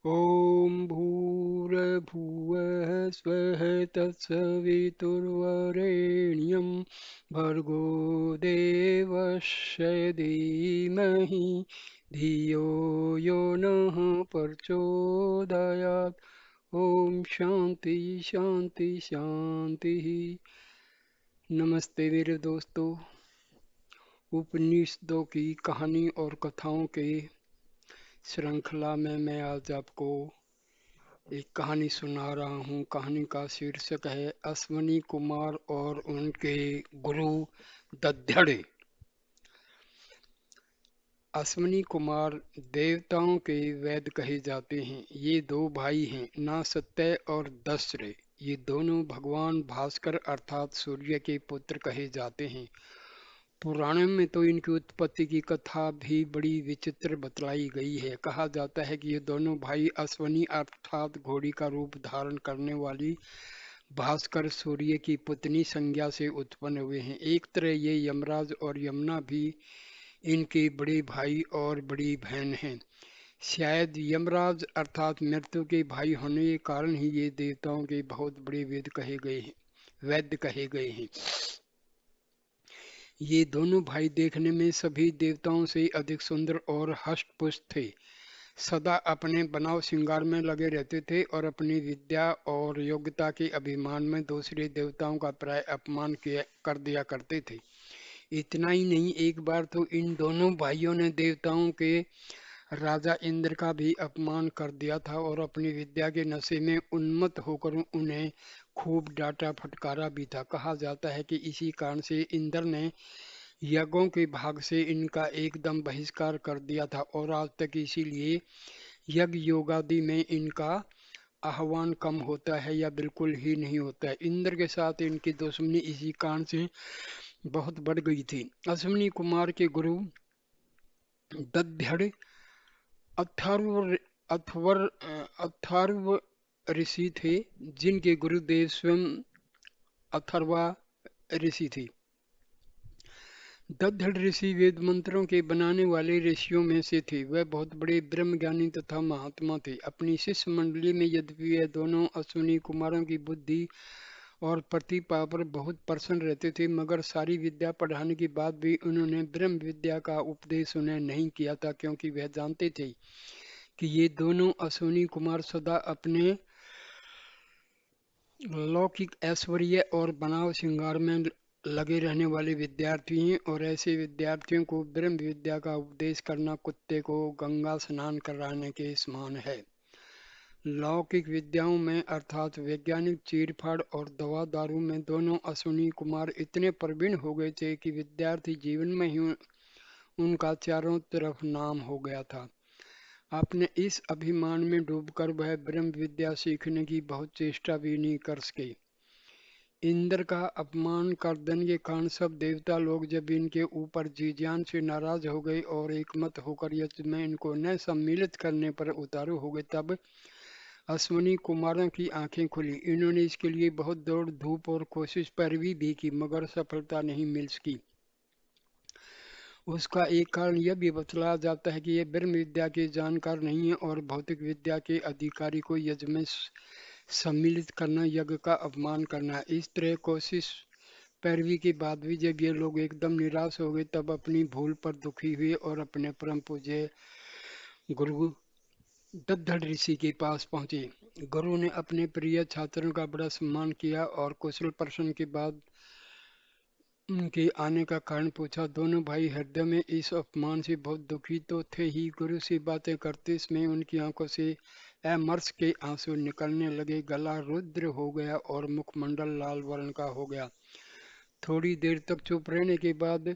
ॐ भूर्भुवः स्वः तत्सवितुर्वरेण्यं भर्गो देवस्य धीमहि धियो यो नः प्रचोदयात्। ओम शांति शांति शांति। नमस्ते मेरे दोस्तों। उपनिषदों की कहानी और कथाओं के श्रृंखला में मैं आज आपको एक कहानी सुना रहा हूँ। कहानी का शीर्षक है अश्वनी कुमार और उनके गुरु दध्यड़े। अश्वनी कुमार देवताओं के वैद्य कहे जाते हैं। ये दो भाई हैं, नासत्य और दस्र। ये दोनों भगवान भास्कर अर्थात सूर्य के पुत्र कहे जाते हैं। पुराणों में तो इनकी उत्पत्ति की कथा भी बड़ी विचित्र बतलाई गई है। कहा जाता है कि ये दोनों भाई अश्वनी अर्थात घोड़ी का रूप धारण करने वाली भास्कर सूर्य की पुतनी संज्ञा से उत्पन्न हुए हैं। एक तरह ये यमराज और यमुना भी इनके बड़े भाई और बड़ी बहन हैं। शायद यमराज अर्थात मृत्यु के भाई होने के कारण ही ये देवताओं के बहुत बड़े वैद्य कहे गए हैं। ये दोनों भाई देखने में सभी देवताओं से अधिक सुंदर और हष्ट-पुष्ट थे। सदा अपने बनाव श्रृंगार में लगे रहते थे और अपनी विद्या और योग्यता के अभिमान में दूसरे देवताओं का प्राय अपमान कर दिया करते थे। इतना ही नहीं, एक बार तो इन दोनों भाइयों ने देवताओं के राजा इंद्र का भी अपमान कर दिया था और अपनी विद्या के नशे में उन्मत्त होकर उन्हें खूब डांटा फटकारा भी था। कहा जाता है कि इसी कारण से इंद्र ने यज्ञों के भाग से इनका एकदम बहिष्कार कर दिया था और आज तक इसीलिए यज्ञ योगादि में इनका आह्वान कम होता है या बिल्कुल ही नहीं होता है। इंद्र के साथ इनकी दुश्मनी इसी कारण से बहुत बढ़ गई थी। अश्विनी कुमार के गुरु दध्यड़ अथर्व अथर्व अथर्व ऋषि थे, जिनके गुरुदेव स्वयं अथर्वा ऋषि थे। दद्धड़ ऋषि वेद मंत्रों के बनाने वाले ऋषियों में से थे। वह बहुत बड़े ब्रह्मज्ञानी तथा महात्मा थे। अपनी शिष्य मंडली में यद्यपि यह दोनों अश्विनी कुमारों की बुद्धि और प्रतिभा पर बहुत प्रसन्न रहते थे, मगर सारी विद्या पढ़ाने के बाद भी उन्होंने ब्रह्म विद्या का उपदेश उन्हें नहीं किया था, क्योंकि वह जानते थे कि ये दोनों अश्विनी कुमार सदा अपने लौकिक ऐश्वर्य और बनाव श्रृंगार में लगे रहने वाले विद्यार्थी हैं और ऐसे विद्यार्थियों को ब्रह्म विद्या का उपदेश करना कुत्ते को गंगा स्नान कराने के समान है। लौकिक विद्याओं में अर्थात वैज्ञानिक चीरफाड़ और दवा दारू में दोनों अश्विनी कुमार इतने प्रवीण हो गए थे कि विद्यार्थी जीवन में ही उनका चारों तरफ नाम हो गया था। अपने इस अभिमान में डूबकर वह ब्रह्म विद्या सीखने की बहुत चेष्टा भी नहीं कर सके। इंद्र का अपमान कर देने के कारण सब देवता लोग जब इनके ऊपर जी जान से नाराज हो गए और एकमत होकर यज्ञ में इनको न सम्मिलित करने पर उतारू हो गए, तब अश्विनी कुमारों की आंखें खुली। इन्होंने इसके लिए बहुत दौड़ धूप और कोशिश पैरवी भी की, मगर सफलता नहीं मिल सकी। उसका एक कारण यह भी बतलाया जाता है कि ये ब्रह्म विद्या के जानकार नहीं है और भौतिक विद्या के अधिकारी को यज्ञ में सम्मिलित करना यज्ञ का अपमान करना है। इस तरह कोशिश पैरवी के बाद भी जब ये लोग एकदम निराश हो गए, तब अपनी भूल पर दुखी हुए और अपने परम पूज्य गुरु दद्धड़ ऋषि के पास पहुंचे। गुरु ने अपने प्रिय छात्रों का बड़ा सम्मान किया और कुशल प्रश्न के बाद उनके आने का कारण पूछा। दोनों भाई हृदय में इस अपमान से बहुत दुखी तो थे ही, गुरु से बातें करते समय उनकी आंखों से अमर्ष के आंसू निकलने लगे। गला रुद्र हो गया और मुखमंडल लाल वर्ण का हो गया। थोड़ी देर तक चुप रहने के बाद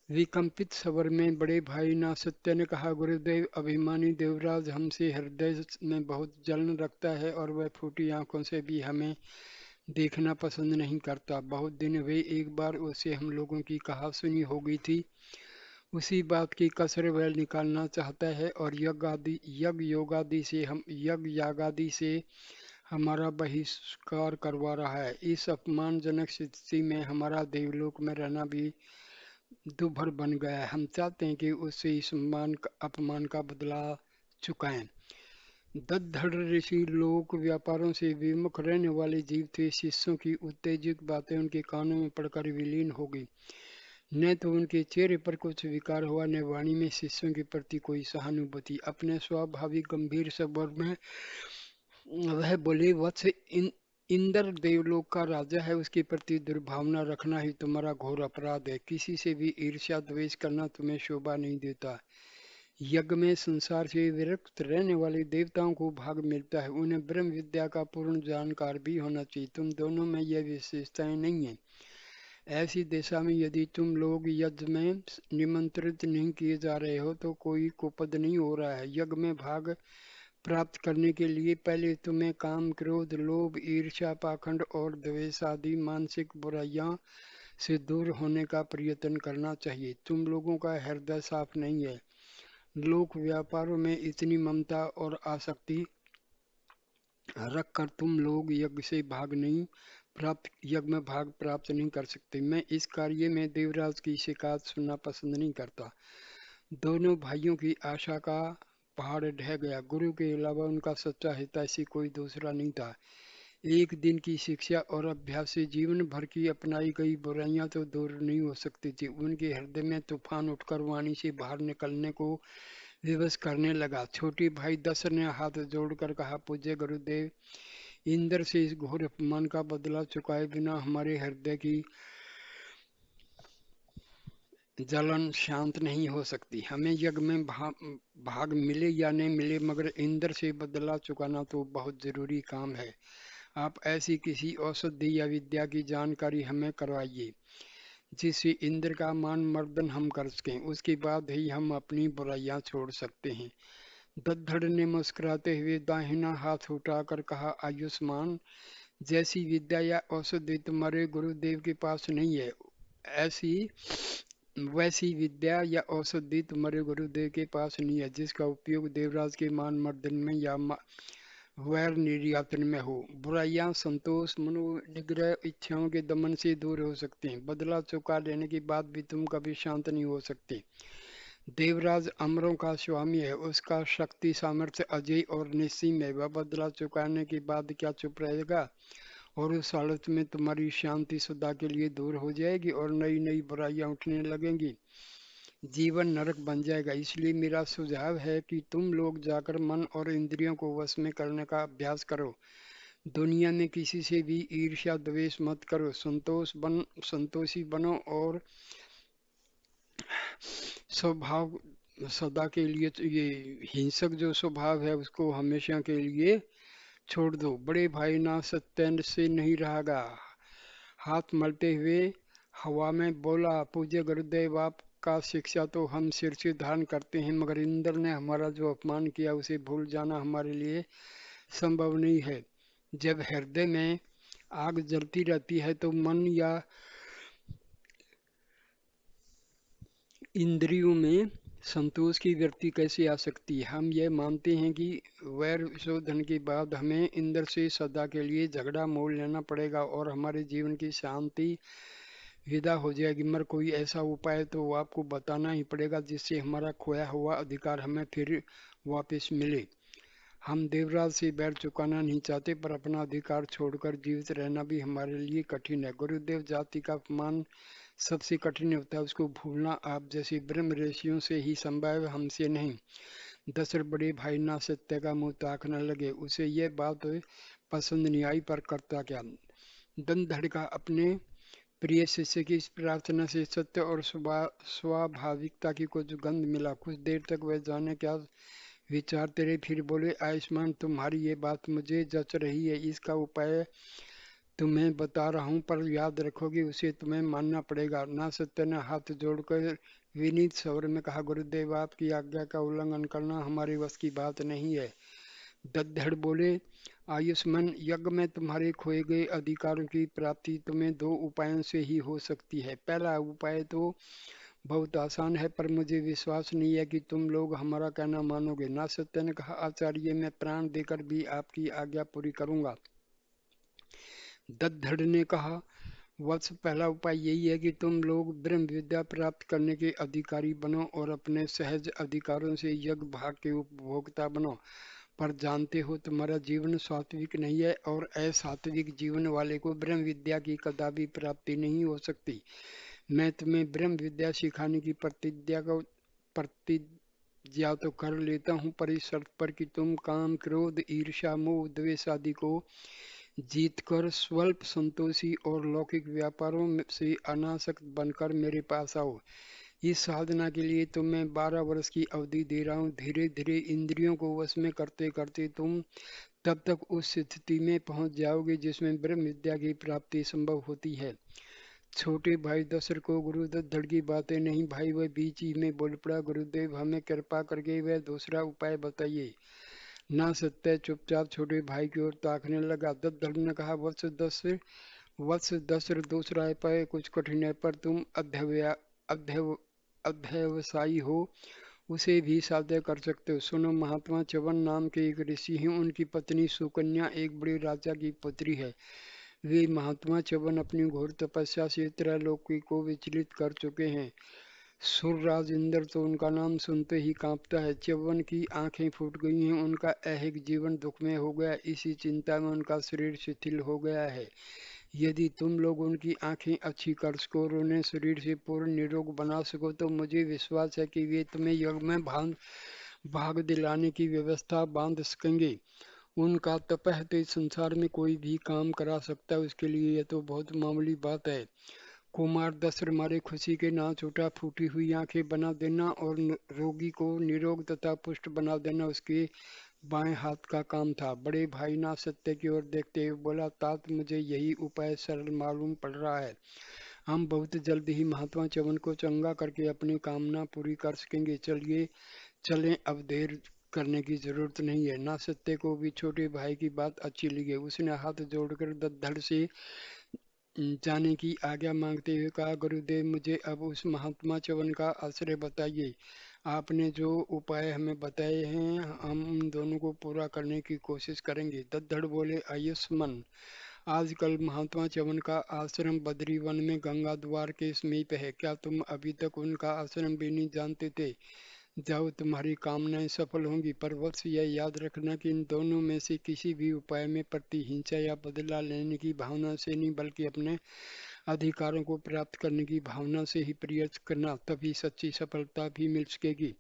विकंपित स्वर में बड़े भाई नासत्य ने कहा, गुरुदेव, अभिमानी देवराज हमसे हृदय में बहुत जलन रखता है और वह फूटी आंखों से भी हमें देखना पसंद नहीं करता। बहुत दिन हुए एक बार उसे हम लोगों की कहा सुनी हो गई थी, उसी बात की कसर वह निकालना चाहता है और यज्ञ यागादि से हमारा बहिष्कार करवा रहा है। इस अपमानजनक स्थिति में हमारा देवलोक में रहना भी दुभर बन गया है। हम चाहते हैं कि उससे इस अपमान का बदला चुकाएं। दद्दढ़ ऋषि लोक व्यापारों से विमुख रहने वाले जीव थे। शिष्यों की उत्तेजक बातें उनके कानों में पड़कर विलीन हो गई। न तो उनके चेहरे पर कुछ विकार हुआ, न वाणी में शिष्यों के प्रति कोई सहानुभूति। अपने स्वाभाविक गंभीर स्वर में वह बोले, वत्स, इंद्र देवलोक का राजा है, उसके प्रति दुर्भावना रखना ही तुम्हारा घोर अपराध है। किसी से भी ईर्ष्या द्वेष करना तुम्हें शोभा नहीं देता। यज्ञ में संसार से विरक्त रहने वाले देवताओं को भाग मिलता है। उन्हें ब्रह्म विद्या का पूर्ण जानकार भी होना चाहिए। तुम दोनों में यह विशेषताएं नहीं है। ऐसी दिशा में यदि तुम लोग यज्ञ में निमंत्रित नहीं किए जा रहे हो तो कोई कुपद नहीं हो रहा है। यज्ञ में भाग प्राप्त करने के लिए पहले तुम्हें काम, क्रोध, लोभ, ईर्ष्या, पाखंड और द्वेष आदि मानसिक बुराइयां से दूर होने का प्रयत्न करना चाहिए। तुम लोगों का हृदय साफ नहीं है। लोक व्यापारों में इतनी ममता और आसक्ति रखकर तुम लोग यज्ञ में भाग प्राप्त नहीं कर सकते। मैं इस कार्य में देवराज की शिकायत सुनना पसंद नहीं करता। दोनों भाइयों की आशा का पहाड़ ढह गया। गुरु के अलावा उनका सच्चा हितैषी कोई दूसरा नहीं था। एक दिन की शिक्षा और अभ्यास से जीवन भर की अपनाई गई बुराइयां तो दूर नहीं हो सकती थी। उनके हृदय में तूफान उठकर वाणी से बाहर निकलने को विवश करने लगा। छोटे भाई दशरथ ने हाथ जोड़कर कहा, पूज्य गुरुदेव, इंद्र से इस घोर अपमान का बदला चुकाए बिना हमारे हृदय की जलन शांत नहीं हो सकती। हमें यज्ञ में भाग मिले या नहीं मिले, मगर इंद्र से बदला चुकाना तो बहुत जरूरी काम है। आप ऐसी किसी औषधि या विद्या की जानकारी हमें करवाइए जिससे इंद्र का मान मर्दन हम कर सकें। उसके बाद ही हम अपनी बुराइयां छोड़ सकते हैं। दद्दढ़ ने मुस्कुराते हुए दाहिना हाथ उठाकर कहा, आयुष्मान, जैसी विद्या या औषधि तुम्हारे गुरुदेव के पास नहीं है, ऐसी वैसी विद्या या औषधि तुम्हारे गुरुदेव के पास नहीं है जिसका उपयोग देवराज के मान मर्दन में या वैर निर्यातन में हो। बुराइयां संतोष, मनोनिग्रह, इच्छाओं के दमन से दूर हो सकती हैं। बदला चुका लेने के बाद भी तुम कभी शांत नहीं हो सकते। देवराज अमरों का स्वामी है, उसका शक्ति सामर्थ्य अजय और निस्सीम है। वह बदला चुकाने के बाद क्या चुप रहेगा? और उस हालत में तुम्हारी शांति सदा के लिए दूर हो जाएगी और नई नई बुराइयां उठने लगेंगी। जीवन नरक बन जाएगा। इसलिए मेरा सुझाव है कि तुम लोग जाकर मन और इंद्रियों को वश में करने का अभ्यास करो। दुनिया में किसी से भी ईर्ष्या द्वेष मत करो। संतोषी बनो और स्वभाव सदा के लिए, ये हिंसक जो स्वभाव है उसको हमेशा के लिए छोड़ दो। बड़े भाई ना सत्यन से नहीं रहेगा। हाथ मलते हुए हवा में बोला, पूज्य गुरुदेव, आपका शिक्षा तो हम सिर से धारण करते हैं, मगर इंद्र ने हमारा जो अपमान किया उसे भूल जाना हमारे लिए संभव नहीं है। जब हृदय में आग जलती रहती है तो मन या इंद्रियों में संतोष की वृत्ति कैसे आ सकती है? हम ये मानते हैं कि वैर शोधन के बाद हमें इंद्र से सदा के लिए झगड़ा मोल लेना पड़ेगा और हमारे जीवन की शांति विदा हो जाएगी। मगर कोई ऐसा उपाय तो वो आपको बताना ही पड़ेगा जिससे हमारा खोया हुआ अधिकार हमें फिर वापस मिले। हम देवराज से बैर चुकाना नहीं चाहते, पर अपना अधिकार छोड़कर जीवित रहना भी हमारे लिए कठिन है। गुरुदेव जाति का अपमान सबसे कठिन होता है, उसको भूलना आप जैसे ब्रह्म ऋषियों से ही संभव है, हमसे नहीं। दशरथ बड़े भाई ना सत्य का मुंह ताकने लगे। उसे यह बात पसंद नहीं आई, पर करता क्या। दंधड़ का अपने प्रिय शिष्य की इस प्रार्थना से सत्य और स्वाभाविकता की कुछ गंध मिला। कुछ देर तक वह जाने क्या विचारते रहे, फिर बोले, आयुष्मान, तुम्हारी ये बात मुझे जच रही है। इसका उपाय तुम्हें बता रहा हूँ, पर याद रखोगे, उसे तुम्हें मानना पड़ेगा। ना सत्य ने हाथ जोड़कर विनीत स्वर में कहा, गुरुदेव, आपकी आज्ञा का उल्लंघन करना हमारे बस की बात नहीं है। दद्दड़ बोले, आयुष्मान, यज्ञ में तुम्हारे खोए गए अधिकारों की प्राप्ति तुम्हें दो उपायों से ही हो सकती है। पहला उपाय तो बहुत आसान है, पर मुझे विश्वास नहीं है कि तुम लोग हमारा कहना मानोगे। ना सत्य ने कहा, आचार्य, मैं प्राण देकर भी आपकी आज्ञा पूरी करूंगा। दद्दड़ ने कहा, वत्स, पहला उपाय यही है कि तुम लोग ब्रह्म विद्या प्राप्त करने के अधिकारी बनो और अपने सहज अधिकारों से यज्ञ भाग के उपभोक्ता बनो। पर जानते हो तुम्हारा जीवन सात्विक नहीं है और असात्विक जीवन वाले को ब्रह्म विद्या की कदापि प्राप्ति नहीं हो सकती। मैं तुम्हें ब्रह्म विद्या सिखाने की प्रतिज्ञा तो कर लेता हूँ, पर इस शर्त पर कि तुम काम, क्रोध, ईर्ष्या, मोह, द्वेष आदि को जीतकर स्वल्प संतोषी और लौकिक व्यापारों से अनासक्त बनकर मेरे पास आओ। इस साधना के लिए तो मैं 12 वर्ष की अवधि दे रहा हूँ। धीरे धीरे इंद्रियों को वश में करते करते तुम तब तक उस स्थिति में पहुंच जाओगे जिसमें ब्रह्म विद्या की प्राप्ति संभव होती है। छोटे भाई दशरथ को गुरुदत्त धड़ की बातें नहीं भाई, वह बीच ही में बोल पड़ा, गुरुदेव हमें कृपा करके वह दूसरा उपाय बताइए। ना सत्य चुपचाप छोटे भाई की ओर ताकने लगा। दत्त ने कहा, वत्स दशरथ दूसरा उपाय कुछ कठिन है, पर तुम अध्यवसायी हो, उसे भी साध्य कर सकते हो। सुनो, महात्मा च्यवन नाम के एक ऋषि हैं, उनकी पत्नी सुकन्या एक बड़े राजा की पुत्री है। वे महात्मा च्यवन अपनी घोर तपस्या से त्रैलोकी को विचलित कर चुके हैं। सुरराज इंद्र तो उनका नाम सुनते ही कांपता है। च्यवन की आंखें फूट गई हैं, उनका ऐहिक जीवन दुखमय हो गया, इसी चिंता में उनका शरीर शिथिल हो गया है। यदि तुम लोग उनकी आंखें अच्छी कर सको और उन्हें शरीर से पूर्ण निरोग बना सको तो मुझे विश्वास है कि वे तुम्हें यज्ञ में भाग दिलाने की व्यवस्था बांध सकेंगे। उनका तपह तो इस संसार में कोई भी काम करा सकता है, उसके लिए यह तो बहुत मामूली बात है। कुमार दशरथ मारे खुशी के नाच उठा। फूटी हुई आंखें बना देना और रोगी को निरोग तथा पुष्ट बना देना उसके बाएं हाथ का काम था। बड़े भाई ना सत्य की ओर देखते हुए बोला, तात मुझे यही उपाय सरल मालूम पड़ रहा है। हम बहुत जल्द ही महात्मा च्यवन को चंगा करके अपनी कामना पूरी कर सकेंगे। चलिए चलें, अब देर करने की जरूरत नहीं है। ना सत्य को भी छोटे भाई की बात अच्छी लगी। उसने हाथ जोड़कर धड़ से जाने की आज्ञा मांगते हुए कहा, गुरुदेव मुझे अब उस महात्मा च्यवन का आश्रय बताइए। आपने जो उपाय हमें बताए हैं हम उन दोनों को पूरा करने की कोशिश करेंगे। दद्दड़ बोले, आयुष्मान, आजकल महात्मा च्यवन का आश्रम बद्री वन में गंगा द्वार के समीप है। क्या तुम अभी तक उनका आश्रम भी नहीं जानते थे? जाओ, तुम्हारी कामनाएं सफल होंगी, पर वत्स यह याद रखना कि इन दोनों में से किसी भी उपाय में प्रतिहिंसा या बदला लेने की भावना से नहीं, बल्कि अपने अधिकारों को प्राप्त करने की भावना से ही प्रयास करना, तभी सच्ची सफलता भी मिल सकेगी।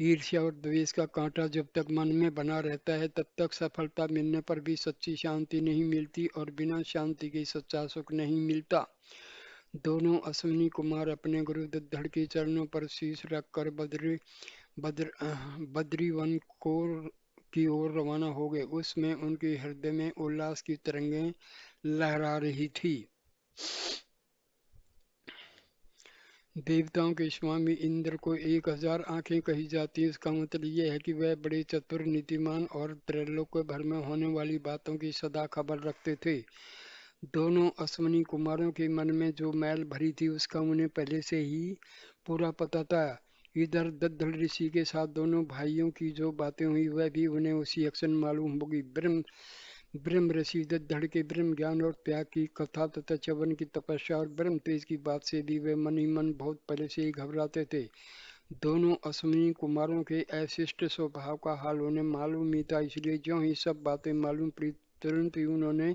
ईर्ष्या और द्वेष का कांटा जब तक मन में बना रहता है तब तक सफलता मिलने पर भी सच्ची शांति नहीं मिलती और बिना शांति के सच्चा सुख नहीं मिलता। दोनों अश्विनी कुमार अपने गुरु दद्दड़ के चरणों पर शीश रखकर बद्री वन को की ओर रवाना हो गए। उसमें उनके हृदय में उल्लास की तरंगें लहरा रही थी। देवताओं के स्वामी इंद्र को 1000 आंखें कही जाती है। इसका मतलब यह है कि वह बड़े चतुर, नीतिमान और त्रैलोक्य भर में होने वाली बातों की सदा खबर रखते थे। दोनों अश्विनी कुमारों के मन में जो मैल भरी थी उसका उन्हें पहले से ही पूरा पता था। इधर दद्दड़ ऋषि के साथ दोनों भाइयों की जो बातें हुई वह भी उन्हें उसी अक्षण मालूम होगी। ब्रह्म ऋषि दद्दड़ के ब्रह्म ज्ञान और त्याग की कथा तथा च्यवन की तपस्या और ब्रह्म तेज की बात से भी वे मन ही मन बहुत पहले से ही घबराते थे। दोनों अश्विनी कुमारों के अशिष्ट स्वभाव का हाल उन्हें मालूम ही था, इसलिए जो ही सब बातें मालूम पड़ी तुरंत ही उन्होंने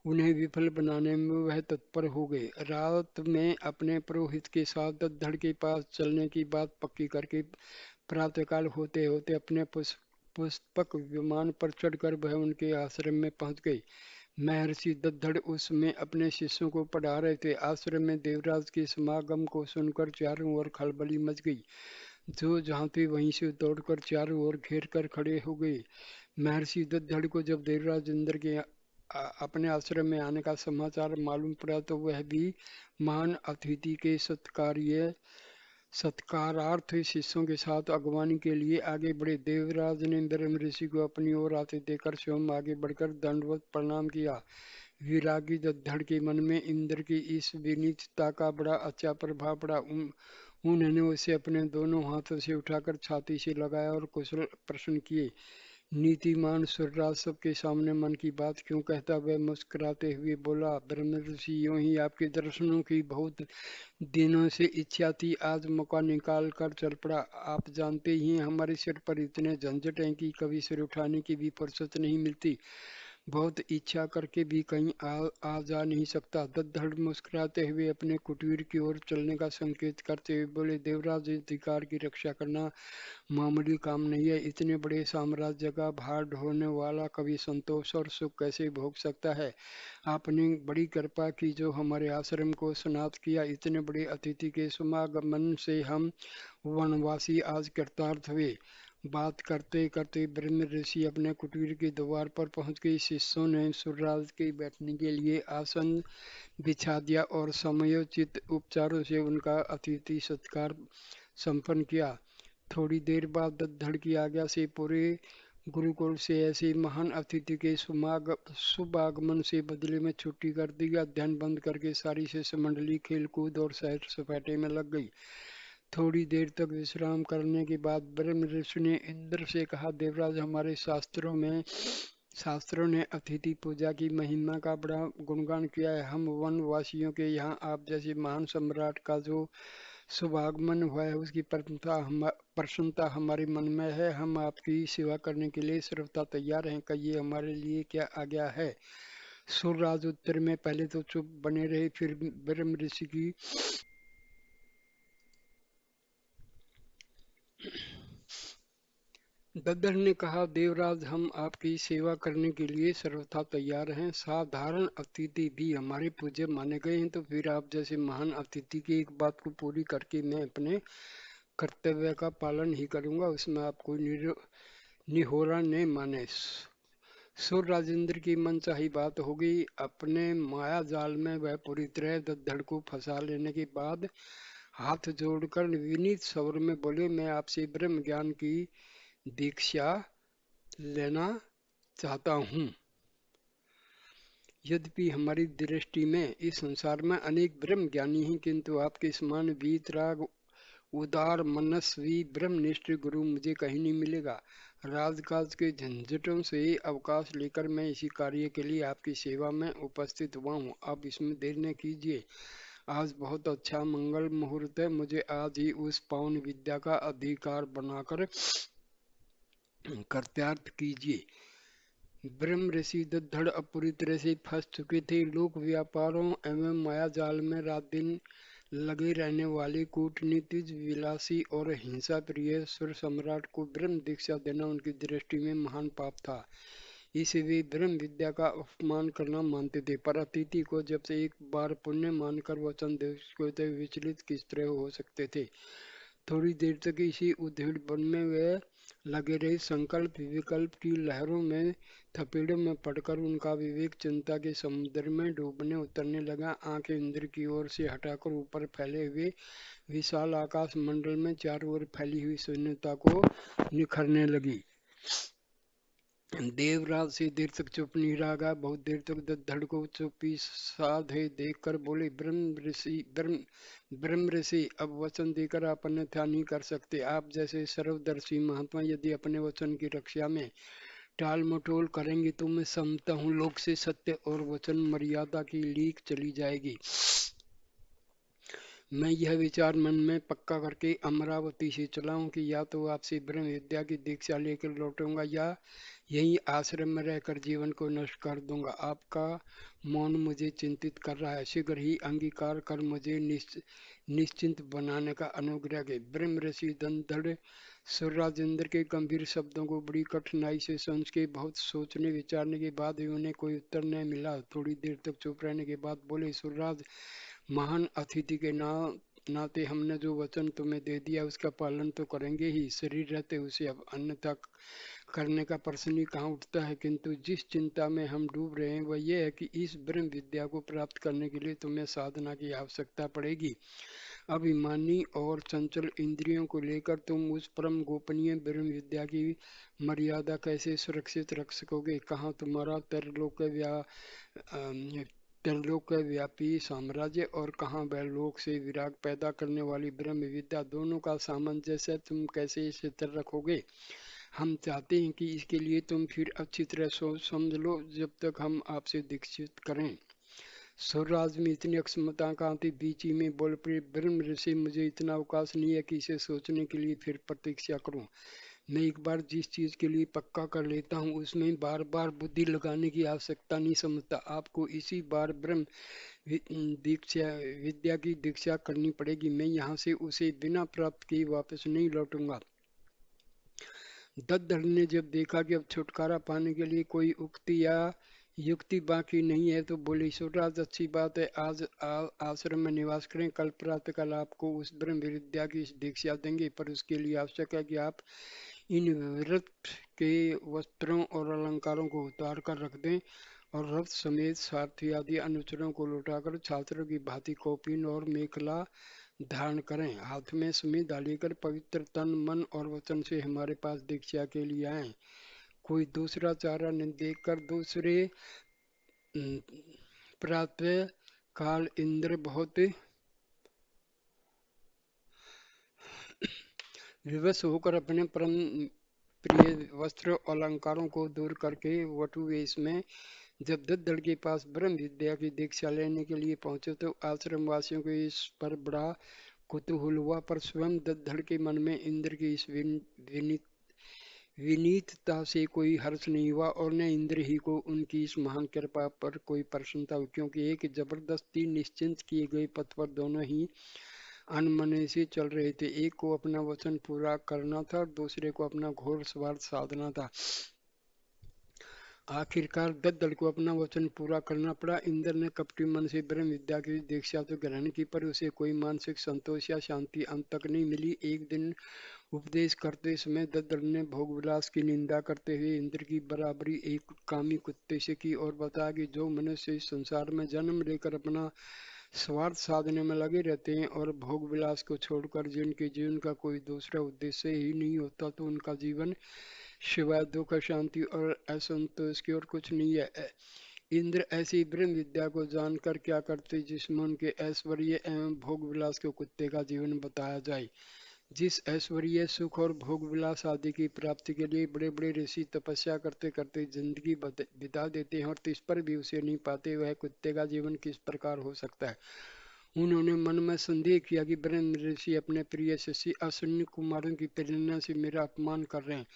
उन्हें विफल बनाने में वह तत्पर हो गए। रात में अपने पुरोहित के साथ दद्दड़ के पास चलने की बात पक्की करके प्रातःकाल होते होते अपने पुष्पक विमान पर चढ़कर वह उनके आश्रम में पहुंच गई। महर्षि दद्दड़ उसमें अपने शिष्यों को पढ़ा रहे थे। आश्रम में देवराज के समागम को सुनकर चारों ओर खलबली मच गई। जो जहाँ थे वहीं से दौड़कर चारों ओर घेर कर खड़े हो गए। महर्षि दद्दड़ को जब देवराज इंद्र के अपने आश्रम में आने का समाचार मालूम पड़ा तो वह भी महान अतिथि के सत्कारार्थ शिष्यों के साथ अगवानी के लिए आगे बढ़े। देवराज ने ब्रह्म ऋषि को अपनी ओर आते देखकर स्वयं आगे बढ़कर दंडवत प्रणाम किया। विरागी दद्दड़ के मन में इंद्र की इस विनीतता का बड़ा अच्छा प्रभाव पड़ा। उन्होंने उसे अपने दोनों हाथों से उठाकर छाती से लगाया और कुशल प्रश्न किए, नीतिमान सूर्यराज सबके सामने मन की बात क्यों कहता, वह मुस्कुराते हुए बोला, ब्रह्म ऋषि, यूं ही आपके दर्शनों की बहुत दिनों से इच्छा थी, आज मौका निकाल कर चल पड़ा। आप जानते ही हैं हमारे सिर पर इतने झंझट हैं कि कभी सिर उठाने की भी फुर्सत नहीं मिलती। बहुत इच्छा करके भी कहीं आ जा नहीं सकता। दद्दड़ मुस्कुराते हुए अपने कुटीर की ओर चलने का संकेत करते हुए बोले, देवराज, अधिकार की रक्षा करना मामूली काम नहीं है। इतने बड़े साम्राज्य का भार ढोने वाला कभी संतोष और सुख कैसे भोग सकता है। आपने बड़ी कृपा की जो हमारे आश्रम को स्नात किया। इतने बड़े अतिथि के समागमन से हम वनवासी आज कृतार्थ हुए। बात करते करते ब्रह्म ऋषि अपने कुटीर के द्वार पर पहुंच गए। शिष्यों ने सूर्यराज के बैठने के लिए आसन बिछा दिया और समयोचित उपचारों से उनका अतिथि सत्कार संपन्न किया। थोड़ी देर बाद दद्दड़ की आज्ञा से पूरे गुरुकुल से ऐसे महान अतिथि के शुभ आगमन से बदले में छुट्टी कर दी। अध्ययन बंद करके सारी शिष्य मंडली खेल कूद और सैर सपाटे में लग गई। थोड़ी देर तक विश्राम करने के बाद ब्रह्म ऋषि ने इंद्र से कहा, देवराज, हमारे शास्त्रों ने अतिथि पूजा की महिमा का बड़ा गुणगान किया है। हम वनवासियों के यहाँ आप जैसे महान सम्राट का जो शुभागमन हुआ है उसकी प्रसन्नता हमारे मन में है। हम आपकी सेवा करने के लिए सर्वथा तैयार हैं। कहिए हमारे लिए क्या आज्ञा है। सूर्यराज उत्तर में पहले तो चुप बने रहे, फिर ब्रह्म ऋषि की दद्दर ने कहा, देवराज, हम आपकी सेवा करने के लिए सर्वथा तैयार हैं। साधारण अतिथि भी हमारे पूज्य माने गए हैं, तो फिर आप जैसे महान अतिथि की एक बात को पूरी करके मैं अपने कर्तव्य का पालन ही करूंगा, उसमें आप कोई निहोरा न माने। सुर राजेंद्र की मनचाही बात हो गई। अपने माया जाल में वह पूरी तरह दद्दड़ को फंसा लेने के बाद हाथ जोड़कर विनीत स्वर में बोले, मैं आपसे ब्रह्म ज्ञान की दीक्षा लेना चाहता हूँ। यद्यपि हमारी दृष्टि में इस संसार में अनेक ब्रह्म ज्ञानी हैं, किंतु आपके समान वीतराग उदार मनस्वी ब्रह्मनिष्ठ गुरु मुझे कहीं नहीं मिलेगा। राजकाज के झंझटों से अवकाश लेकर मैं इसी कार्य के लिए आपकी सेवा में उपस्थित हुआ हूँ। आप इसमें देर न कीजिए। आज बहुत अच्छा मंगल मुहूर्त है। मुझे आज ही उस पावन विद्या का अधिकार बनाकर कर्त्यार्थ कीजिए। ब्रह्म ऋषि दद्दड़ अब पूरी तरह से फंस चुके थे। लोक व्यापारों एवं माया जाल में रात दिन लगे रहने वाले कूटनीतिज, विलासी और हिंसा प्रिय सुर सम्राट को ब्रह्म दीक्षा देना उनकी दृष्टि में महान पाप था। इसे वे ब्रह्म विद्या का अपमान करना मानते थे। पर अतिथि को जब से एक बार पुण्य मानकर वचन दे विचलित किस तरह हो सकते थे। थोड़ी देर तक इसी उधेड़ वन में वे लगे रहे। संकल्प विकल्प की लहरों में थपेड़ों में पड़कर उनका विवेक चिंता के समुद्र में डूबने उतरने लगा। आंखें इंद्र की ओर से हटाकर ऊपर फैले हुए विशाल आकाश मंडल में चारों ओर फैली हुई शून्यता को निखरने लगी। देवराज से देर तक चुप नहीं रहा। बहुत देर तक दद्दड़ को चुप्पी साधे देखकर बोले, ब्रह्म ऋषि, अब वचन देकर आप अन्यथा नहीं कर सकते। आप जैसे सर्वदर्शी महात्मा यदि अपने वचन की रक्षा में टाल मटोल करेंगे तो मैं समझता हूँ लोक से सत्य और वचन मर्यादा की लीक चली जाएगी। मैं यह विचार मन में पक्का करके अमरावती से चला हूँ कि या तो आपसे ब्रह्म विद्या की दीक्षा लेकर लौटूंगा या यही आश्रम में रहकर जीवन को नष्ट कर दूंगा। आपका मौन मुझे चिंतित कर रहा है। शीघ्र ही अंगीकार कर मुझे निश्चिंत बनाने का अनुग्रह के। ब्रह्म ऋषि दंधड़ सूर्यराजेंद्र के गंभीर शब्दों को बड़ी कठिनाई से समझ के बहुत सोचने विचारने के बाद भी उन्हें कोई उत्तर न मिला। थोड़ी देर तक चुप रहने के बाद बोले, सूर्यराज, महान अतिथि के नाते हमने जो वचन तुम्हें दे दिया उसका पालन तो करेंगे ही। शरीर रहते उसे अब अन्यथा करने का प्रश्न ही कहाँ उठता है। किंतु जिस चिंता में हम डूब रहे हैं वह यह है कि इस ब्रह्म विद्या को प्राप्त करने के लिए तुम्हें साधना की आवश्यकता पड़ेगी। अभिमानी और चंचल इंद्रियों को लेकर तुम उस परम गोपनीय ब्रह्म विद्या की मर्यादा कैसे सुरक्षित रख सकोगे। कहाँ तुम्हारा त्रिलोक व्यापी साम्राज्य और कहाँ वह लोक से विराग पैदा करने वाली ब्रह्म विद्या। दोनों का सामंजस्य तुम कैसे स्थिर रखोगे। हम चाहते हैं कि इसके लिए तुम फिर अच्छी तरह सोच समझ लो जब तक हम आपसे दीक्षित करें। स्वराज में इतनी अक्षमता कहाँ थी? बीच ही में बोल पड़े ब्रह्म ऋषि, मुझे इतना अवकाश नहीं है कि इसे सोचने के लिए फिर प्रतीक्षा करूं। मैं एक बार जिस चीज के लिए पक्का कर लेता हूँ उसमें बार बार बुद्धि लगाने की आवश्यकता नहीं समझता। आपको इसी बार ब्रह्म दीक्षा विद्या की दीक्षा करनी पड़ेगी। मैं यहाँ से उसे बिना प्राप्त किए वापस नहीं लौटूंगा। दत्तधड़ ने जब देखा कि अब छुटकारा पाने के लिए कोई उक्ति या युक्ति बाकी नहीं है तो बोले, ईश्वरराज अच्छी बात है, आज आश्रम में निवास करें। कल प्रातः काल आपको उस ब्रह्म विद्या की दीक्षा देंगे, पर उसके लिए आवश्यक है कि आप इन व्रत के वस्त्रों और अलंकारों को उतार कर रख दें और रथ समेत सारथी आदि अनुचरों को लौटाकर छात्रों की भांति कौपीन और मेखला धारण करें। हाथ में सुमी डालीकर पवित्र तन मन और वचन से हमारे पास दीक्षा के लिए आए। कोई दूसरा चारा न देखकर दूसरे प्रातः काल इंद्र बहुत विवश होकर अपने परम प्रिय वस्त्र और अलंकारों को दूर करके वटु वेश में जब दत्तधड़ के पास ब्रह्म विद्या की दीक्षा लेने के लिए पहुंचे तो आश्रम वासियों को इस पर बड़ा कुतूहल हुआ, पर स्वयं दत्तधड़ के मन में इंद्र की इस विनीतता से कोई हर्ष नहीं हुआ और न इंद्र ही को उनकी इस महान कृपा पर कोई प्रसन्नता हुई, क्योंकि एक जबरदस्ती निश्चिंत किए गए पथ पर दोनों ही अनमने से चल रहे थे। एक को अपना वचन पूरा करना था और दूसरे को अपना घोर स्वार्थ साधना था। आखिरकार दत्तधड़ को अपना वचन पूरा करना पड़ा। इंद्र ने कपटी मन से ब्रह्म विद्या की दीक्षा तो ग्रहण की, पर उसे कोई मानसिक संतोष या शांति अंत तक नहीं मिली। एक दिन उपदेश करते समय दत्तधड़ ने भोग विलास की निंदा करते हुए इंद्र की बराबरी एक कामी कुत्ते से की और बताया कि जो मनुष्य इस संसार में जन्म लेकर अपना स्वार्थ साधने में लगे रहते हैं और भोग विलास को छोड़कर जिनके जीवन का कोई दूसरा उद्देश्य ही नहीं होता, तो उनका जीवन सिवाय दुख शांति और असंतोष की और कुछ नहीं है। इंद्र ऐसी ब्रह्म विद्या को जानकर क्या करते जिसमें उनके ऐश्वर्य एवं भोग विलास को कुत्ते का जीवन बताया जाए। जिस ऐश्वर्य सुख और भोग विलास आदि की प्राप्ति के लिए बड़े बड़े ऋषि तपस्या करते करते जिंदगी बिता देते हैं और तिस पर भी उसे नहीं पाते, वह कुत्ते का जीवन किस प्रकार हो सकता है। उन्होंने मन में संदेह किया कि ब्रह्म ऋषि अपने प्रिय शिष्य अश्विनी कुमारों की प्रेरणा से मेरा अपमान कर रहे हैं।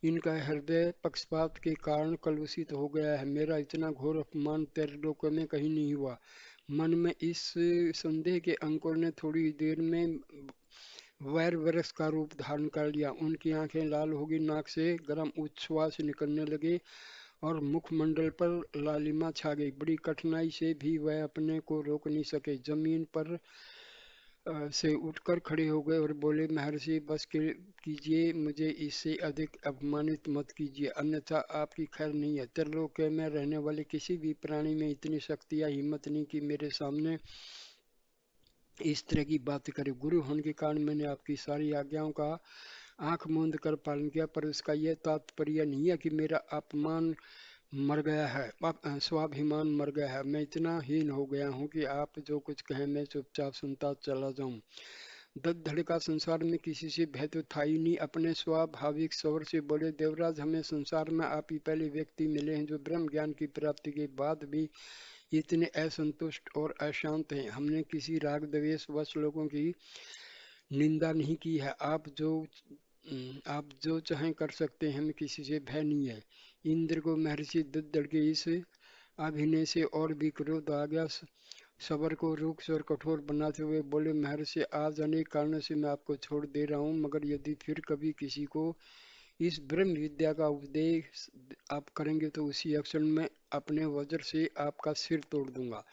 इनका हृदय पक्षपात के कारण कलुषित हो गया है। मेरा इतना घोर अपमान त्रिलोक में कहीं नहीं हुआ। मन में इस संदेह के अंकुर ने थोड़ी देर में वैर वरस का रूप धारण कर लिया। उनकी आंखें लाल होगी, नाक से गर्म उच्छ्वास निकलने लगे और मुखमंडल पर लालिमा छा गई। बड़ी कठिनाई से भी वह अपने को रोक नहीं सके। जमीन पर से उठकर खड़े हो गए और बोले, महर्षि बस कीजिए, मुझे इससे अधिक अपमानित मत कीजिए, अन्यथा आपकी खैर नहीं है। त्रिलोक में रहने वाले किसी भी प्राणी में इतनी शक्ति या हिम्मत नहीं कि मेरे सामने इस तरह की बात करे। गुरु होने के कारण मैंने आपकी सारी आज्ञाओं का आंख मूंद कर पालन किया, पर इसका यह तात्पर्य नहीं है कि मेरा अपमान मर गया है, स्वाभिमान मर गया है। मैं इतना हीन हो गया हूँ कि आप जो कुछ कहें मैं चुपचाप सुनता चला जाऊं। दत्तधड़ का संसार में किसी से भय तो था ही नहीं। अपने स्वाभाविक स्वर से बोले, देवराज हमें संसार में आप ही पहले व्यक्ति मिले हैं जो ब्रह्म ज्ञान की प्राप्ति के बाद भी इतने असंतुष्ट और अशांत हैं। हमने किसी राग द्वेष वश लोगों की निंदा नहीं की है। आप जो चाहें कर सकते हैं, हमें किसी से भय नहीं है। इंद्र को महर्षि दत्तधड़ के इस अभिनय से और भी क्रोध आ गया। सबर को रूक्ष और कठोर बनाते हुए बोले, महर्षि आज अनेक कारणों से मैं आपको छोड़ दे रहा हूँ, मगर यदि फिर कभी किसी को इस ब्रह्म विद्या का उपदेश आप करेंगे तो उसी क्षण में अपने वज्र से आपका सिर तोड़ दूंगा।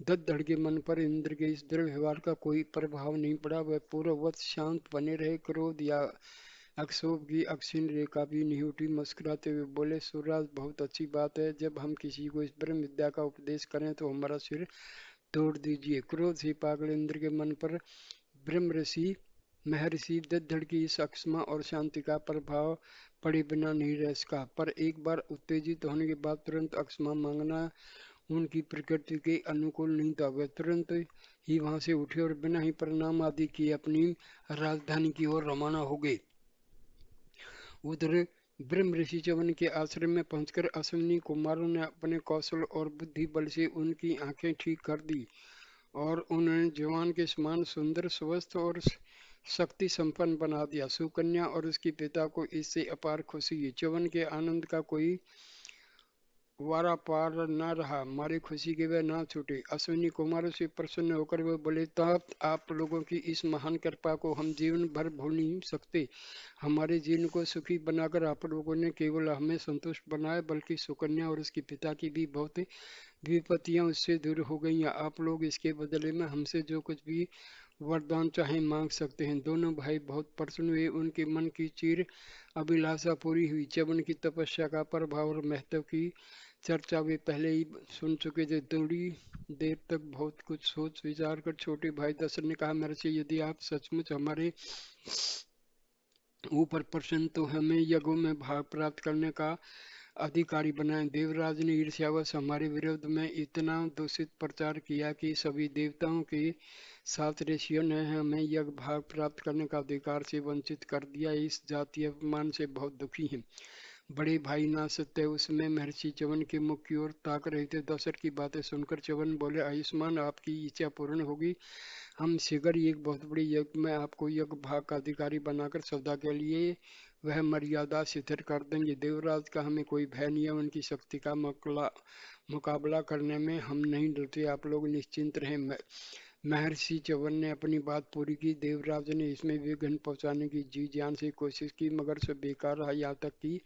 दत्तधड़ के मन पर इंद्र के इस दृढ़ व्यवहार का कोई प्रभाव नहीं पड़ा। वह पूर्ववत शांत बने रहे। क्रोध या अक्षोभ की अक्षीण रेखा भी नहीं उठी। मुस्कुराते हुए बोले, सूर्यराज बहुत अच्छी बात है, जब हम किसी को इस ब्रह्म विद्या का उपदेश करें तो हमारा सिर तोड़ दीजिए। क्रोध से पागल इंद्र के मन पर ब्रह्म ऋषि महर्षि दत्तधड़ की इस अक्षमा और शांति का प्रभाव पड़े बिना नहीं रह सका, पर एक बार उत्तेजित होने के बाद तुरंत अक्षमा मांगना उनकी प्रकृति के अनुकूल नहीं था। वे तुरंत ही वहां से उठे और बिना ही प्रणाम आदि किए अपनी राजधानी की ओर रवाना हो गए। उधर ब्रह्म ऋषि च्यवन के आश्रम में पहुंचकर अश्विनी कुमारों ने अपने कौशल और बुद्धि बल से उनकी आंखें ठीक कर दी और उन्हें जवान के समान सुंदर, स्वस्थ और शक्ति संपन्न बना दिया। सुकन्या और उसके पिता को इससे अपार खुशी हुई। च्यवन के आनंद का कोई वारा पार न रहा। हमारी खुशी के वे ना छूटे। अश्विनी कुमारों से प्रसन्न होकर वे बोले, तात आप लोगों की इस महान कृपा को हम जीवन भर भूल नहीं सकते। हमारे जीवन को सुखी बनाकर आप लोगों ने केवल हमें संतुष्ट बनाया, बल्कि सुकन्या और उसके पिता की भी बहुत विपत्तियां उससे दूर हो गई। आप लोग इसके बदले में हमसे जो कुछ भी वरदान चाहे मांग सकते हैं। दोनों भाई बहुत प्रसन्न हुए। उनके मन की चीर अभिलाषा पूरी हुई। च्यवन की तपस्या का प्रभाव और महत्व की चर्चा वे पहले ही सुन चुके थे। थोड़ी देर तक बहुत कुछ सोच विचार कर छोटे भाई दशरथ ने कहा, महर्षि यदि आप सचमुच हमारे ऊपर प्रसन्न तो हमें यज्ञों में भाग प्राप्त करने का अधिकारी बनाए। देवराज ने ईर्ष्यावश हमारे विरुद्ध में इतना दूषित प्रचार किया कि सभी देवताओं के साथ ऋषियों ने हमें यज्ञ भाग प्राप्त करने का अधिकार से वंचित कर दिया। इस जातीय अपमान से बहुत दुखी हैं। बड़े भाई ना सत्य उसमें महर्षि च्यवन के मुख की ओर ताक रहे थे। दशरथ की बातें सुनकर च्यवन बोले, आयुष्मान आपकी इच्छा पूर्ण होगी। हम शीघ्र ही एक बहुत बड़ी यज्ञ में आपको यज्ञ भाग का अधिकारी बनाकर सदा के लिए वह मर्यादा शिथिल कर देंगे। देवराज का हमें कोई भय नहीं है। उनकी शक्ति का मुकाबला करने में हम नहीं डरते। आप लोग निश्चिंत रहें। महर्षि च्यवन ने अपनी बात पूरी की। देवराज ने इसमें विघ्न पहुंचाने की जी जान से कोशिश की, मगर सब बेकार रहा। यहाँ तक कि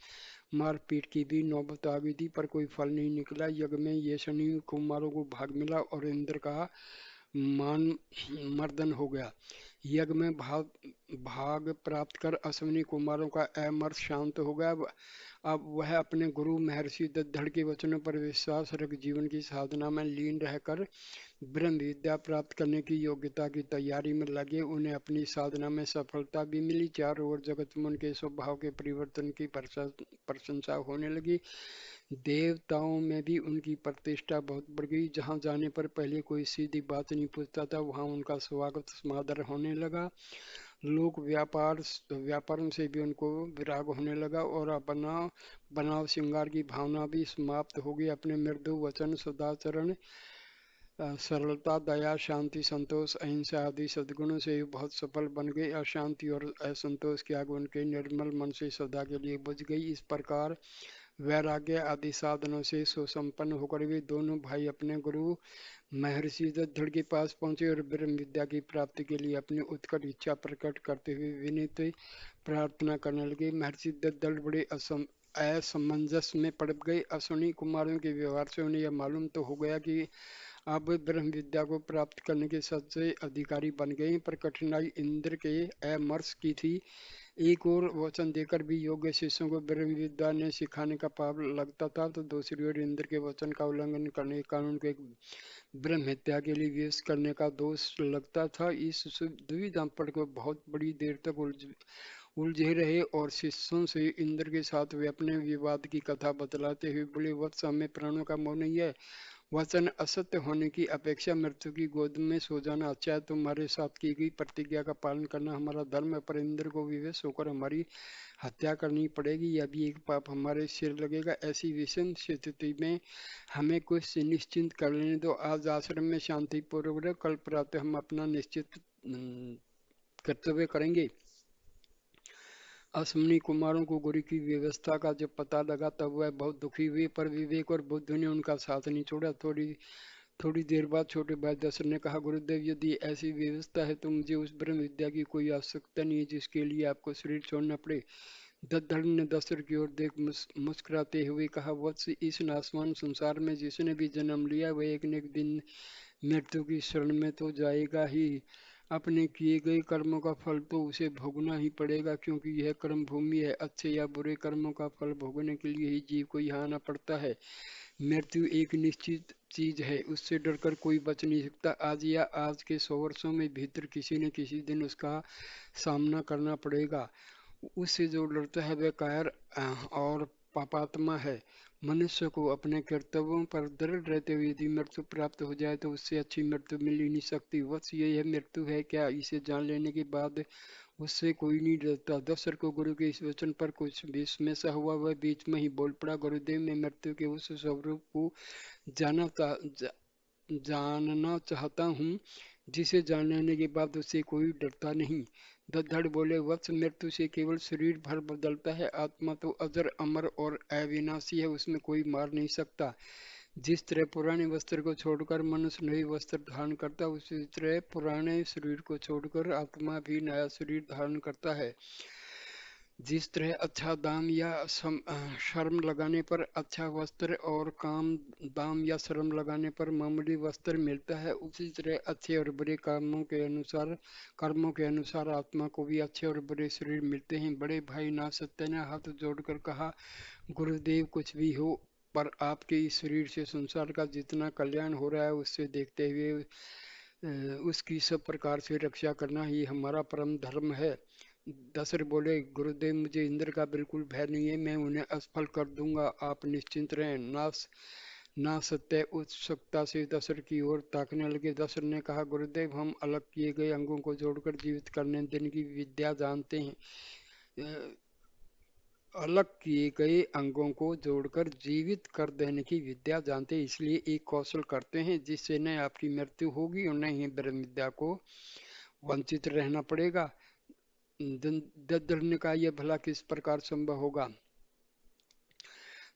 मारपीट की भी नौबत आ गई थी, पर कोई फल नहीं निकला। यज्ञ में ये शनि कुमारों को भाग मिला और इंद्र का मान मर्दन हो गया। यज्ञ में भाग प्राप्त कर अश्विनी कुमारों का अमर्ष शांत हो गया। अब वह अपने गुरु महर्षि दद्धड़ के वचनों पर विश्वास रख जीवन की साधना में लीन रहकर ब्रह्म विद्या प्राप्त करने की योग्यता की तैयारी में लगे। उन्हें अपनी साधना में सफलता भी मिली। चारों ओर जगत में उनके स्वभाव के परिवर्तन की प्रशंसा होने लगी। देवताओं में भी उनकी प्रतिष्ठा बहुत बढ़ गई। जहां जाने पर पहले कोई सीधी बात नहीं पूछता था, वहां उनका स्वागत समादर होने लगा। लोग व्यापार से भी उनको विराग होने लगा और अपना बनाव श्रृंगार की भावना भी समाप्त हो गई। अपने मृदु वचन, सदाचरण, सरलता, दया, शांति, संतोष, अहिंसा आदि सद्गुणों से बहुत सफल बन गए। अशांति और असंतोष की आग उनके निर्मल मन से सदा के लिए बुझ गई। इस प्रकार वैराग्य आदि साधनों से सुसंपन्न होकर वे दोनों भाई अपने गुरु महर्षि दद्धड़ के पास पहुंचे और ब्रह्म विद्या की प्राप्ति के लिए अपनी उत्कट इच्छा प्रकट करते हुए विनीत प्रार्थना करने लगे। महर्षि दद्धड़ बड़े असमंजस में पड़ गए। अश्विनी कुमारों के व्यवहार से उन्हें यह मालूम तो हो गया कि अब ब्रह्म विद्या को प्राप्त करने के सच्चे अधिकारी बन गए, पर कठिनाई इंद्र के अमर्ष की थी। एक और वचन देकर भी योग्य शिष्यों को ब्रह्म विद्या ने सिखाने का पाप लगता था, तो दूसरी ओर इंद्र के वचन का उल्लंघन करने के कारण उनको एक ब्रह्म हत्या के लिए विवश करने का दोष लगता था। इस दुविधा पर को बहुत बड़ी देर तक उलझे रहे और शिष्यों से इंद्र के साथ वे अपने विवाद की कथा बतलाते हुए बोले, वत्स हमें प्राणों का मोह नहीं है। वचन असत्य होने की अपेक्षा मृत्यु की गोद में सो जाना अच्छा है। तुम्हारे साथ की गई प्रतिज्ञा का पालन करना हमारा धर्म है, पर इंद्र को विवश होकर हमारी हत्या करनी पड़ेगी। यह भी एक पाप हमारे सिर लगेगा। ऐसी विषम स्थिति में हमें कुछ निश्चिंत कर लेने दो। आज आश्रम में शांति पूर्वक, कल प्रातः हम अपना निश्चित कर्तव्य करेंगे। अश्विनी कुमारों को गुरु की व्यवस्था का जब पता लगा तब वह बहुत दुखी हुए, पर विवेक और बुद्धि ने उनका साथ नहीं छोड़ा। थोड़ी देर बाद छोटे भाई दशरथ ने कहा, गुरुदेव यदि ऐसी व्यवस्था है तो मुझे उस ब्रह्म विद्या की कोई आवश्यकता नहीं है जिसके लिए आपको शरीर छोड़ना पड़े। दद्धड़ ने दशरथ की ओर देख मुस्कुराते हुए कहा, वत्स इस नासवान संसार में जिसने भी जन्म लिया वह एक न एक दिन मृत्यु की शरण में तो जाएगा ही। अपने किए गए कर्मों का फल तो उसे भोगना ही पड़ेगा, क्योंकि यह कर्म भूमि है। अच्छे या बुरे कर्मों का फल भोगने के लिए ही जीव को यहाँ आना पड़ता है। मृत्यु एक निश्चित चीज है, उससे डरकर कोई बच नहीं सकता। आज या आज के 100 वर्षों में भीतर किसी न किसी दिन उसका सामना करना पड़ेगा। उससे जो डरता है वह कायर और पापात्मा है। मनुष्य को अपने कर्तव्यों पर दृढ़ रहते हुए यदि मृत्यु प्राप्त हो जाए तो उससे अच्छी मृत्यु मिल ही नहीं सकती। वत्स ये मृत्यु है क्या, इसे जान लेने के बाद उससे कोई नहीं डरता। दशरथ को गुरु के इस वचन पर कुछ विस्मय सा हुआ। वह बीच में ही बोल पड़ा, गुरुदेव, मैं मृत्यु के उस स्वरूप को जाना जानना चाहता हूँ जिसे जानने के बाद उससे कोई डरता नहीं। दद्दड़ बोले, वत्स, मृत्यु से केवल शरीर भर बदलता है, आत्मा तो अजर अमर और अविनाशी है, उसमें कोई मार नहीं सकता। जिस तरह पुराने वस्त्र को छोड़कर मनुष्य नए वस्त्र धारण करता, उसी तरह पुराने शरीर को छोड़कर आत्मा भी नया शरीर धारण करता है। जिस तरह अच्छा दाम या शर्म लगाने पर अच्छा वस्त्र और काम दाम या शर्म लगाने पर मामूली वस्त्र मिलता है, उसी तरह अच्छे और बुरे कर्मों के अनुसार आत्मा को भी अच्छे और बुरे शरीर मिलते हैं। बड़े भाई नासत्य ने हाथ जोड़कर कहा, गुरुदेव, कुछ भी हो, पर आपके इस शरीर से संसार का जितना कल्याण हो रहा है उससे देखते हुए उसकी सब प्रकार से रक्षा करना ही हमारा परम धर्म है। दशरथ बोले, गुरुदेव, मुझे इंद्र का बिल्कुल भय नहीं है, मैं उन्हें असफल कर दूंगा, आप निश्चिंत रहें। ना सत्य उत्सुकता से दशरथ की ओर ताकने लगे। दशरथ ने कहा, गुरुदेव, हम अलग किए गए अंगों को जोड़कर जीवित करने देने की विद्या जानते हैं। अलग किए गए अंगों को जोड़कर जीवित कर देने की विद्या जानते हैं, इसलिए एक कौशल करते हैं जिससे न आपकी मृत्यु होगी और न ही ब्रह्म विद्या को वंचित रहना पड़ेगा। दद्दर ने कहा, यह भला किस प्रकार संभव होगा?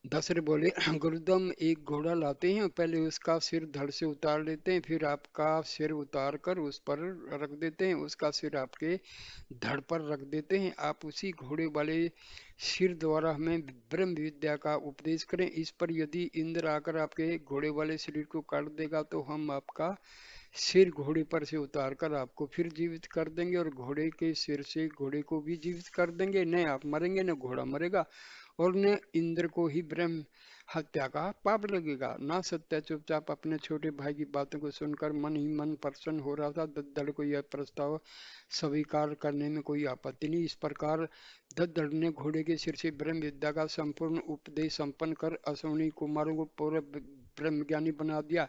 दशरथ बोले, गुरुदम, एक घोड़ा लाते हैं, पहले उसका सिर धड़ से उतार लेते हैं, फिर आपका सिर उतार कर उस पर रख देते हैं, उसका सिर आपके धड़ पर रख देते हैं। आप उसी घोड़े वाले सिर द्वारा हमें ब्रह्म विद्या का उपदेश करें। इस पर यदि इंद्र आकर आपके घोड़े वाले शरीर को काट देगा तो हम आपका सिर घोड़े पर से उतार कर आपको फिर जीवित कर देंगे और घोड़े के सिर से घोड़े को भी जीवित कर देंगे। न आप मरेंगे न घोड़ा मरेगा और न इंद्र को ही ब्रह्म हत्या का पाप लगेगा। ना सत्य चुपचाप अपने छोटे भाई की बातों को सुनकर मन ही मन प्रसन्न हो रहा था। दद्दड़ को यह प्रस्ताव स्वीकार करने में कोई आपत्ति नहीं। इस प्रकार दद्दड़ ने घोड़े के सिर से ब्रह्म विद्या का संपूर्ण उपदेश संपन्न कर अश्विनी कुमारों को पूरा ब्रह्म ज्ञानी बना दिया।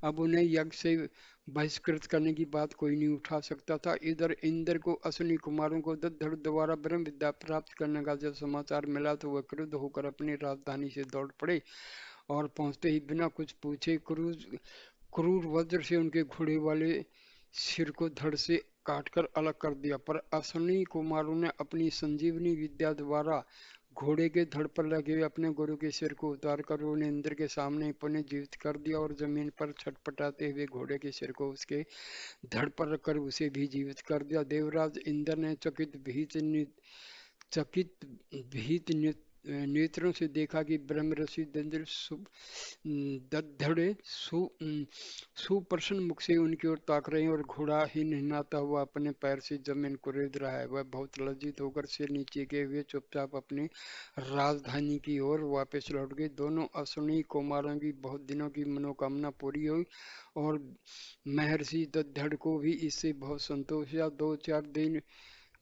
अब उन्हें यज्ञ से बहिष्कृत करने की बात कोई नहीं उठा सकता था। इधर इंद्र को अश्विनी कुमारों को दद्दड़ द्वारा ब्रह्म विद्या प्राप्त करने का जब समाचार मिला तो वह क्रुद्ध होकर अपनी राजधानी से दौड़ पड़े और पहुंचते ही बिना कुछ पूछे क्रूर वज्र से उनके घोड़े वाले सिर को धड़ से काटकर अलग कर दिया। पर अश्विनी कुमारों ने अपनी संजीवनी विद्या द्वारा घोड़े के धड़ पर लगे हुए अपने गुरु के सिर को उतार कर उन्हें इंद्र के सामने पुनः जीवित कर दिया और जमीन पर छटपटाते हुए घोड़े के सिर को उसके धड़ पर रखकर उसे भी जीवित कर दिया। देवराज इंद्र ने चकित भीत नेत्रों से देखा कि ब्रह्मर्षि दद्धड़े सुप्रसन्न मुख से उनकी ओर ताक रहे हैं और घोड़ा ही नहनाता हुआ अपने पैर से जमीन को रेत रहा है। वह बहुत लज्जित होकर सिर नीचे किए हुए चुपचाप अपनी राजधानी की ओर वापस लौट गए। दोनों अश्विनी कुमारों की बहुत दिनों की मनोकामना पूरी हुई और महर्षि दद्धड़ को भी इससे बहुत संतोष हुआ। 2-4 दिन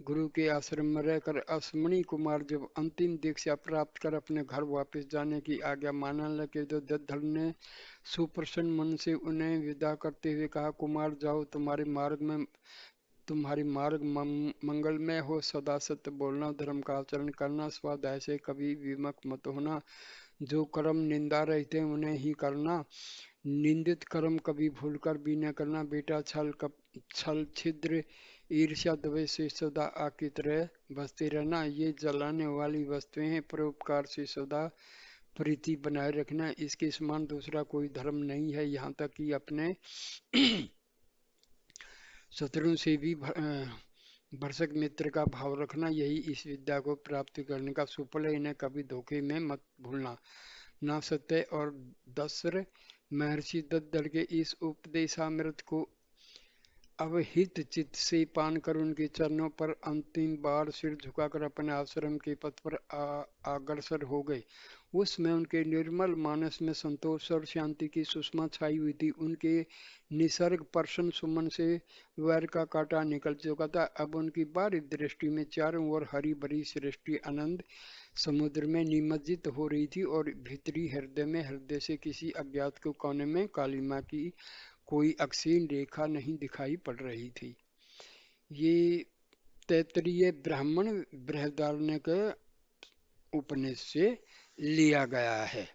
गुरु के आश्रम में रहकर अश्विनी कुमार जब अंतिम दीक्षा प्राप्त कर अपने घर वापस जाने की आज्ञा मानने लगे तो दद्धड़ ने सुप्रसन्न मन से उन्हें विदा करते हुए कहा, कुमार जाओ, तुम्हारी मार्ग मंगलमय हो। सदा सत्य बोलना, धर्म का आचरण करना, स्वाध्याय से कभी विमुख मत होना। जो कर्म निंदा रहते हैं उन्हें ही करना। निंदित कर्म कभी भूलकर भी न करना। बेटा, छल छिद्र ईर्ष्या द्वेष से सदा आग की तरह बसते रहना, ये जलाने वाली वस्तुएं हैं। परोपकार से सदा प्रीति बनाए रखना, इसके समान दूसरा कोई धर्म नहीं है। यहाँ तक कि अपने शत्रुओं से भी भरसक मित्र का भाव रखना, यही इस विद्या को प्राप्त करने का सुफल है। इन्हें कभी धोखे में मत भूलना। ना सत्य और दशरथ महर्षि दद्दड़ के इस उपदेशामृत को अवहित चित्त से पान कर उनके चरणों पर अंतिम बार सिर झुकाकर अपने आश्रम के पथ पर अग्रसर हो गए। उस समय उनके निर्मल मानस में संतोष और शांति की सुषमा छाई हुई थी। उनके निसर्ग प्रसन्न सुमन से वैर का कांटा निकल चुका था। अब उनकी बाहरी दृष्टि में चारों ओर हरी भरी सृष्टि आनंद समुद्र में निमज्जित हो रही थी और भीतरी हृदय से किसी अज्ञात को कोने में काली माँ की कोई अक्षीण रेखा नहीं दिखाई पड़ रही थी। ये तैत्तिरीय ब्राह्मण बृहदारण्यक उपनिषद से लिया गया है।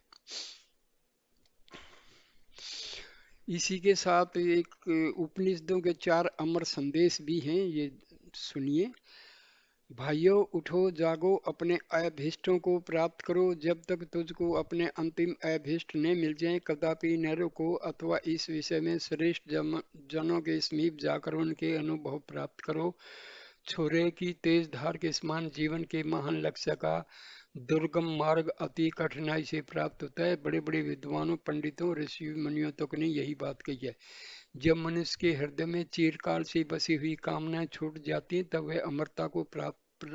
इसी के साथ एक उपनिषदों के 4 अमर संदेश भी हैं, ये सुनिए। भाइयों उठो जागो, अपने अभीष्टों को प्राप्त करो। जब तक तुझको अपने अंतिम अभीष्ट न मिल जाएं, कदापि न रुको, अथवा इस विषय में श्रेष्ठ जनों के समीप जाकर उनके अनुभव प्राप्त करो। छोरे की तेज धार के समान जीवन के महान लक्ष्य का दुर्गम मार्ग अति कठिनाई से प्राप्त होता है। बड़े बड़े विद्वानों, पंडितों, ऋषि मुनियों तक ने यही बात कही है। जब मनुष्य के हृदय में चिरकाल से बसी हुई कामनाएं छूट जाती हैं, तब वह अमरता को प्राप्त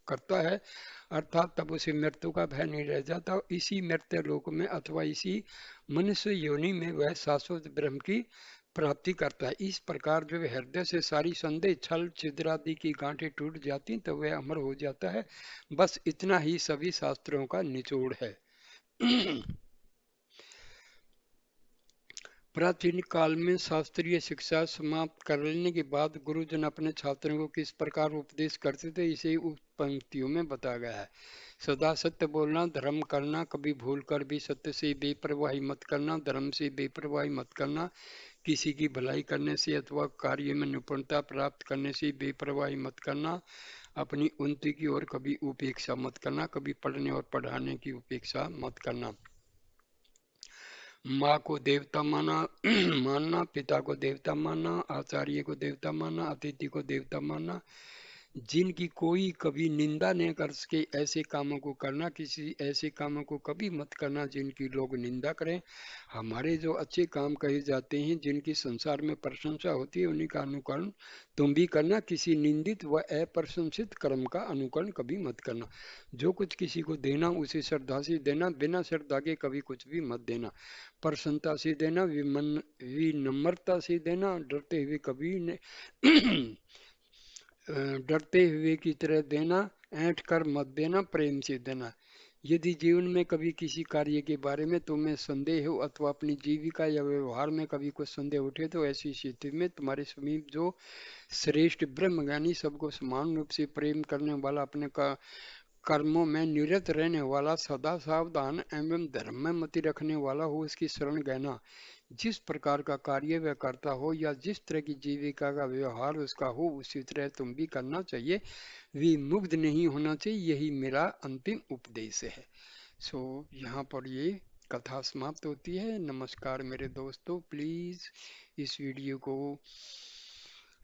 करता है, अर्थात तब उसे मृत्यु का भय नहीं रह जाता। इसी मृत्यु लोक में अथवा इसी मनुष्य योनि में वह शाश्वत ब्रह्म की प्राप्ति करता है। इस प्रकार जब हृदय से सारी संदेह, छल, छिद्रादि की गांठें टूट जाती तो वह अमर हो जाता है। बस इतना ही सभी शास्त्रों का निचोड़ है। प्राचीन काल में शास्त्रीय शिक्षा समाप्त कर लेने के बाद गुरुजन अपने छात्रों को किस प्रकार उपदेश करते थे, इसे उक्त पंक्तियों में बताया गया है। सदा सत्य बोलना, धर्म करना, कभी भूल कर भी सत्य से बेपरवाही मत करना, धर्म से बेपरवाही मत करना, किसी की भलाई करने से अथवा कार्य में निपुणता प्राप्त करने से बेपरवाही मत करना, अपनी उन्नति की ओर कभी उपेक्षा मत करना, कभी पढ़ने और पढ़ाने की उपेक्षा मत करना। माँ को देवता माना मानना, पिता को देवता मानना, आचार्य को देवता मानना, अतिथि को देवता मानना, जिनकी कोई कभी निंदा नहीं कर सके ऐसे कामों को करना, किसी ऐसे कामों को कभी मत करना जिनकी लोग निंदा करें। हमारे जो अच्छे काम कहे जाते हैं, जिनकी संसार में प्रशंसा होती है, उन्हीं का अनुकरण तुम भी करना। किसी निंदित व अप्रशंसित कर्म का अनुकरण कभी मत करना। जो कुछ किसी को देना उसे श्रद्धा से देना, बिना श्रद्धा के कभी कुछ भी मत देना। प्रसन्नता से देना, विनम्रता से देना, डरते हुए कभी डरते हुए की तरह देना, ऐंठ कर मत देना, प्रेम से देना। यदि जीवन में कभी किसी कार्य के बारे में तुम्हें संदेह हो अथवा अपनी जीविका या व्यवहार में कभी कुछ संदेह उठे, तो ऐसी स्थिति में तुम्हारे समीप जो श्रेष्ठ ब्रह्मज्ञानी, सबको समान रूप से प्रेम करने वाला, अपने का कर्मों में निरत रहने वाला, सदा सावधान एवं धर्म में मति रखने वाला हो, उसकी शरण गहना। जिस प्रकार का कार्य वह करता हो या जिस तरह की जीविका का व्यवहार उसका हो, उसी तरह तुम भी करना चाहिए। विमुग्ध नहीं होना चाहिए, यही मेरा अंतिम उपदेश है। यहाँ पर ये कथा समाप्त होती है। नमस्कार मेरे दोस्तों, प्लीज इस वीडियो को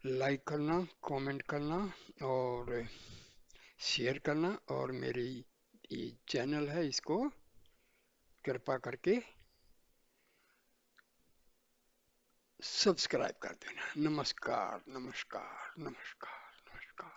लाइक करना, कमेंट करना और शेयर करना, और मेरी ये चैनल है इसको कृपा करके सब्सक्राइब कर देना। नमस्कार नमस्कार नमस्कार।